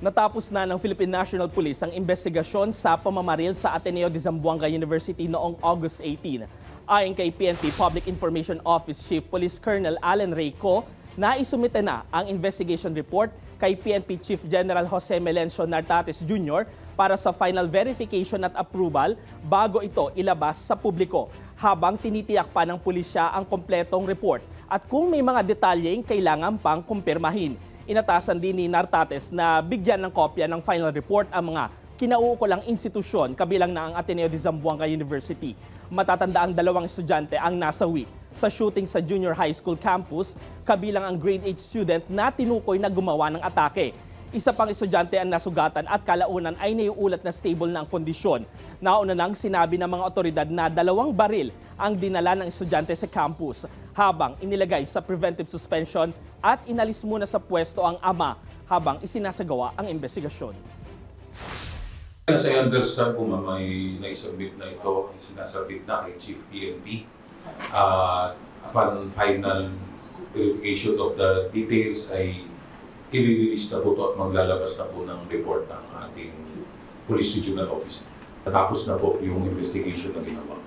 Natapos na ng Philippine National Police ang investigasyon sa pamamaril sa Ateneo de Zamboanga University noong August 18. Ayon kay PNP Public Information Office Chief Police Colonel Allen Reyco, naisumite na ang investigation report kay PNP Chief General Jose Melencio Nartates Jr. para sa final verification at approval bago ito ilabas sa publiko, habang tinitiyak pa ng pulisya ang kompletong report at kung may mga detalyeng kailangan pang kumpirmahin. Inatasan din ni Nartates na bigyan ng kopya ng final report ang mga kinauukulang institusyon kabilang na ang Ateneo de Zamboanga University. Matatanda ang 2 estudyante ang nasawi sa shooting sa junior high school campus, kabilang ang grade 8 student na tinukoy na gumawa ng atake. Isa pang estudyante ang nasugatan at kalaunan ay naiulat na stable na ang kondisyon. Nauna nang sinabi ng mga otoridad na 2 baril ang dinala ng estudyante sa campus, habang inilagay sa preventive suspension at inalis muna sa pwesto ang ama habang isinasagawa ang investigasyon. As I understand po, may naisubmit na ito, sinasabit na kay Chief PNP. Upon final verification of the details ay i-release na po ito at maglalabas na po ng report ng ating Police Regional Office. Natapos na po yung investigation na ginawa.